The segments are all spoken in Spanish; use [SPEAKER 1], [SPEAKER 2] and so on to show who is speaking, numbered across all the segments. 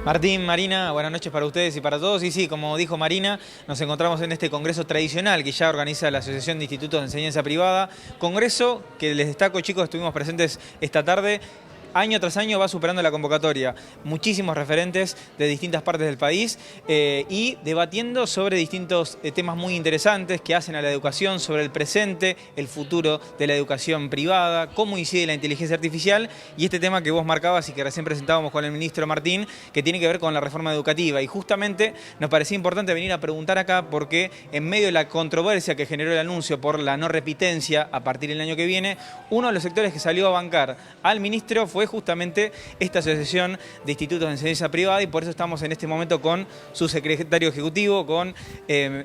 [SPEAKER 1] Martín, Marina, buenas noches para ustedes y para todos. Y sí, como dijo Marina, nos encontramos en este congreso tradicional que ya organiza la Asociación de Institutos de Enseñanza Privada. Congreso que les destaco, chicos, estuvimos presentes esta tarde. Año tras año va superando la convocatoria. Muchísimos referentes de distintas partes del país y debatiendo sobre distintos temas muy interesantes que hacen a la educación, sobre el presente, el futuro de la educación privada, cómo incide la inteligencia artificial y este tema que vos marcabas y que recién presentábamos con el ministro Martín, que tiene que ver con la reforma educativa. Y justamente nos parecía importante venir a preguntar acá porque en medio de la controversia que generó el anuncio por la no repitencia a partir del año que viene, uno de los sectores que salió a bancar al ministro fue justamente esta Asociación de Institutos de Enseñanza Privada y por eso estamos en este momento con su secretario ejecutivo, con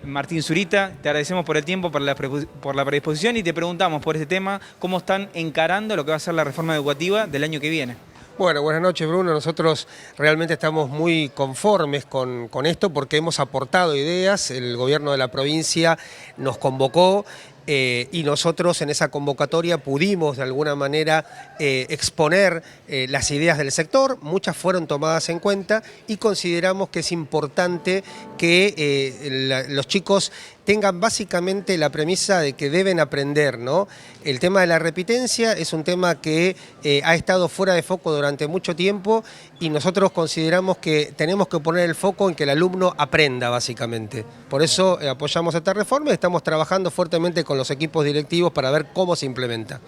[SPEAKER 1] Martín Zurita. Te agradecemos por el tiempo, por la predisposición y te preguntamos por este tema, cómo están encarando lo que va a ser la reforma educativa del año que viene.
[SPEAKER 2] Bueno, buenas noches Bruno, nosotros realmente estamos muy conformes con esto porque hemos aportado ideas, el gobierno de la provincia nos convocó y nosotros en esa convocatoria pudimos de alguna manera exponer las ideas del sector, muchas fueron tomadas en cuenta y consideramos que es importante que los chicos tengan básicamente la premisa de que deben aprender, ¿no? El tema de la repitencia es un tema que ha estado fuera de foco durante mucho tiempo y nosotros consideramos que tenemos que poner el foco en que el alumno aprenda, básicamente. Por eso apoyamos esta reforma y estamos trabajando fuertemente con los equipos directivos para ver cómo se implementa.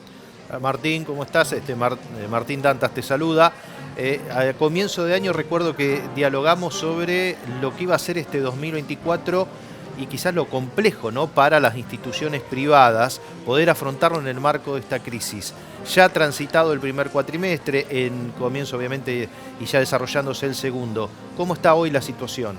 [SPEAKER 3] Martín, ¿cómo estás? Martín Dantas te saluda. A comienzo de año recuerdo que dialogamos sobre lo que iba a ser este 2024 y quizás lo complejo, ¿no?, para las instituciones privadas poder afrontarlo en el marco de esta crisis. Ya ha transitado el primer cuatrimestre, en comienzo obviamente y ya desarrollándose el segundo. ¿Cómo está hoy la situación?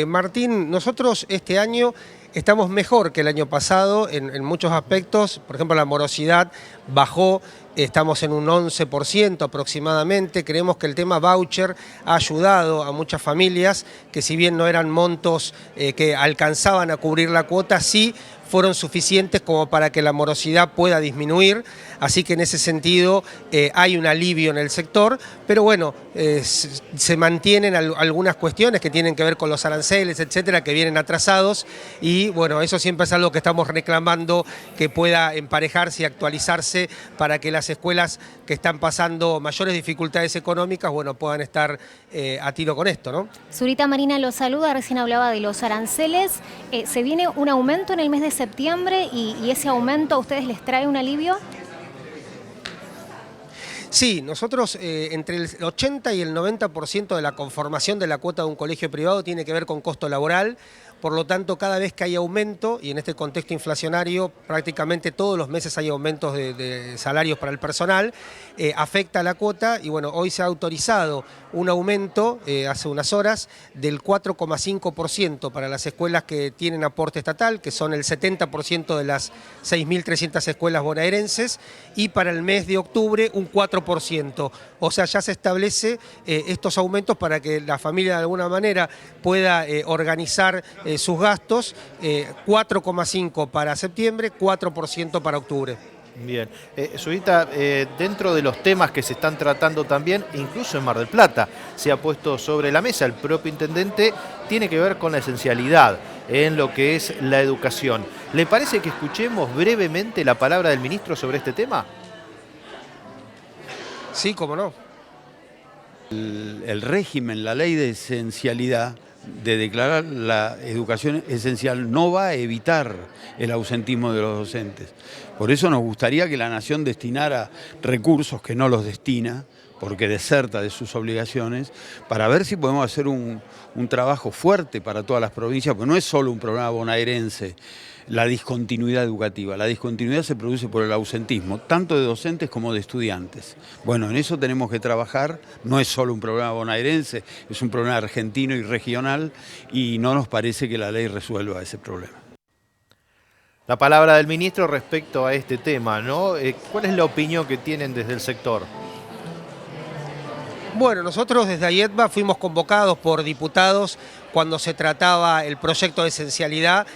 [SPEAKER 2] Martín, nosotros este año estamos mejor que el año pasado en muchos aspectos. Por ejemplo, la morosidad bajó, estamos en un 11% aproximadamente. Creemos que el tema voucher ha ayudado a muchas familias que, si bien no eran montos que alcanzaban a cubrir la cuota, sí fueron suficientes como para que la morosidad pueda disminuir, así que en ese sentido hay un alivio en el sector, pero bueno, se mantienen algunas cuestiones que tienen que ver con los aranceles, etcétera, que vienen atrasados y bueno, eso siempre es algo que estamos reclamando que pueda emparejarse y actualizarse para que las escuelas que están pasando mayores dificultades económicas, bueno, puedan estar a tiro con esto, ¿no?
[SPEAKER 4] Zurita, Marina lo saluda, recién hablaba de los aranceles, ¿se viene un aumento en el mes de septiembre y ese aumento a ustedes les trae un alivio?
[SPEAKER 2] Sí, nosotros entre el 80 y el 90% de la conformación de la cuota de un colegio privado tiene que ver con costo laboral. Por lo tanto, cada vez que hay aumento, y en este contexto inflacionario prácticamente todos los meses hay aumentos de salarios para el personal, afecta a la cuota y bueno, hoy se ha autorizado un aumento hace unas horas del 4,5% para las escuelas que tienen aporte estatal, que son el 70% de las 6.300 escuelas bonaerenses, y para el mes de octubre un 4%. O sea, ya se establece estos aumentos para que la familia de alguna manera pueda organizar sus gastos, 4,5% para septiembre, 4% para octubre.
[SPEAKER 3] Bien. Zurita, dentro de los temas que se están tratando también, incluso en Mar del Plata, se ha puesto sobre la mesa, el propio intendente, tiene que ver con la esencialidad en lo que es la educación. ¿Le parece que escuchemos brevemente la palabra del ministro sobre este tema?
[SPEAKER 2] Sí, cómo no.
[SPEAKER 5] El régimen, la ley de esencialidad, de declarar la educación esencial, no va a evitar el ausentismo de los docentes. Por eso nos gustaría que la Nación destinara recursos que no los destina, porque deserta de sus obligaciones, para ver si podemos hacer un trabajo fuerte para todas las provincias, porque no es solo un problema bonaerense la discontinuidad educativa. La discontinuidad se produce por el ausentismo, tanto de docentes como de estudiantes. Bueno, en eso tenemos que trabajar, no es solo un problema bonaerense, es un problema argentino y regional, y no nos parece que la ley resuelva ese problema.
[SPEAKER 3] La palabra del ministro respecto a este tema, ¿no? ¿Cuál es la opinión que tienen desde el sector?
[SPEAKER 2] Bueno, nosotros desde AIETBA fuimos convocados por diputados cuando se trataba el proyecto de esencialidad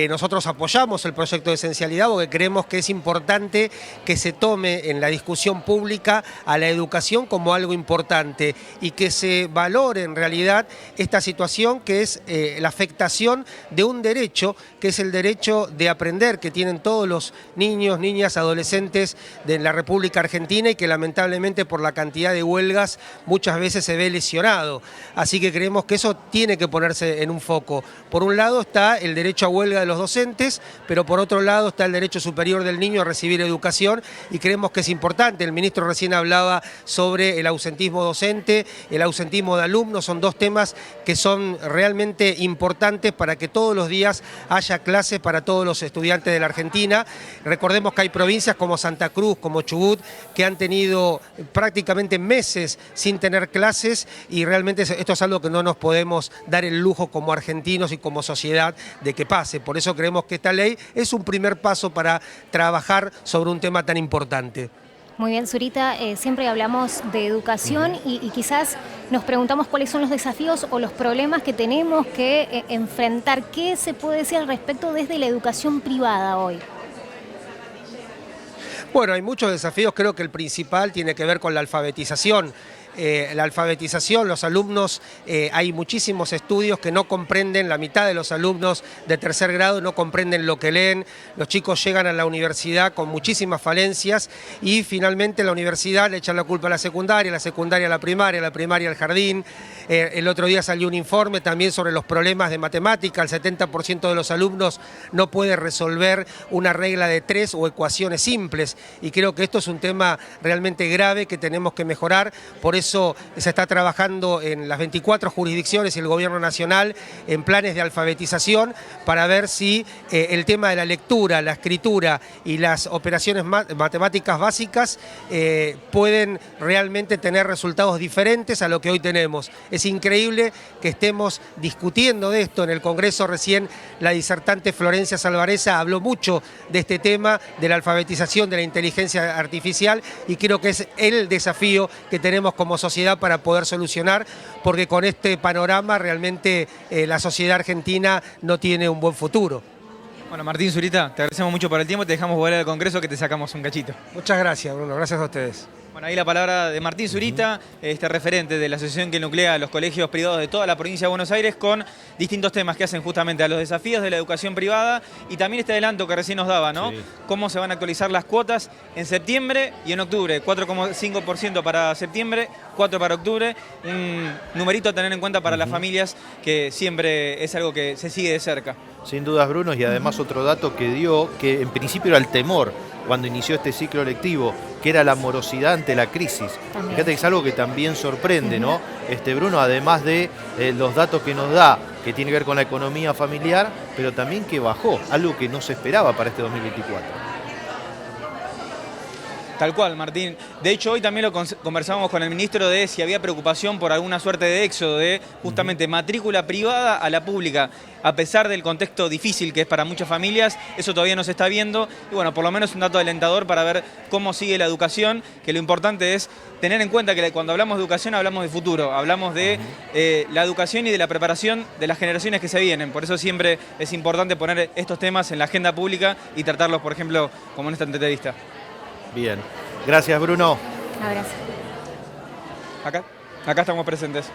[SPEAKER 2] nosotros apoyamos el proyecto de esencialidad porque creemos que es importante que se tome en la discusión pública a la educación como algo importante y que se valore en realidad esta situación que es la afectación de un derecho, que es el derecho de aprender que tienen todos los niños, niñas, adolescentes de la República Argentina y que lamentablemente por la cantidad de huelgas muchas veces se ve lesionado. Así que creemos que eso tiene que ponerse en un foco. Por un lado está el derecho a huelga de los docentes, pero por otro lado está el derecho superior del niño a recibir educación y creemos que es importante. El ministro recién hablaba sobre el ausentismo docente, el ausentismo de alumnos, son dos temas que son realmente importantes para que todos los días haya clases para todos los estudiantes de la Argentina. Recordemos que hay provincias como Santa Cruz, como Chubut, que han tenido prácticamente meses sin tener clases y realmente esto es algo que no nos podemos dar el lujo como argentinos y como sociedad de que pase. Por eso creemos que esta ley es un primer paso para trabajar sobre un tema tan importante.
[SPEAKER 4] Muy bien, Zurita, siempre hablamos de educación y quizás nos preguntamos cuáles son los desafíos o los problemas que tenemos que enfrentar. ¿Qué se puede decir al respecto desde la educación privada hoy?
[SPEAKER 2] Bueno, hay muchos desafíos, creo que el principal tiene que ver con la alfabetización. La alfabetización, los alumnos, hay muchísimos estudios que no comprenden, la mitad de los alumnos de tercer grado no comprenden lo que leen, los chicos llegan a la universidad con muchísimas falencias y finalmente la universidad le echan la culpa a la secundaria a la primaria al jardín. El otro día salió un informe también sobre los problemas de matemática, el 70% de los alumnos no puede resolver una regla de 3 o ecuaciones simples y creo que esto es un tema realmente grave que tenemos que mejorar, por eso se está trabajando en las 24 jurisdicciones y el gobierno nacional en planes de alfabetización para ver si el tema de la lectura, la escritura y las operaciones matemáticas básicas pueden realmente tener resultados diferentes a lo que hoy tenemos. Es increíble que estemos discutiendo de esto en el Congreso. Recién la disertante Florencia Salvareza habló mucho de este tema, de la alfabetización, de la inteligencia artificial y creo que es el desafío que tenemos como sociedad para poder solucionar, porque con este panorama realmente la sociedad argentina no tiene un buen futuro.
[SPEAKER 1] Bueno, Martín, Zurita, te agradecemos mucho por el tiempo, te dejamos volver al Congreso que te sacamos un cachito.
[SPEAKER 2] Muchas gracias, Bruno, gracias a ustedes.
[SPEAKER 1] Bueno, ahí la palabra de Martín Zurita, referente de la asociación que nuclea a los colegios privados de toda la provincia de Buenos Aires, con distintos temas que hacen justamente a los desafíos de la educación privada y también este adelanto que recién nos daba, ¿no? Sí. Cómo se van a actualizar las cuotas en septiembre y en octubre, 4,5% para septiembre, 4% para octubre, un numerito a tener en cuenta para las familias que siempre es algo que se sigue de cerca.
[SPEAKER 3] Sin dudas, Bruno, y además otro dato que dio, que en principio era el temor cuando inició este ciclo lectivo, que era la morosidad ante la crisis. También. Fíjate que es algo que también sorprende, ¿no? Bruno, además de los datos que nos da, que tiene que ver con la economía familiar, pero también que bajó, algo que no se esperaba para este 2024.
[SPEAKER 1] Tal cual, Martín. De hecho, hoy también lo conversábamos con el ministro de si había preocupación por alguna suerte de éxodo de justamente matrícula privada a la pública. A pesar del contexto difícil que es para muchas familias, eso todavía no se está viendo. Y bueno, por lo menos un dato alentador para ver cómo sigue la educación, que lo importante es tener en cuenta que cuando hablamos de educación hablamos de futuro, hablamos de la educación y de la preparación de las generaciones que se vienen. Por eso siempre es importante poner estos temas en la agenda pública y tratarlos, por ejemplo, como en esta entrevista.
[SPEAKER 3] Bien. Gracias, Bruno.
[SPEAKER 4] Abrazo.
[SPEAKER 1] Acá estamos presentes.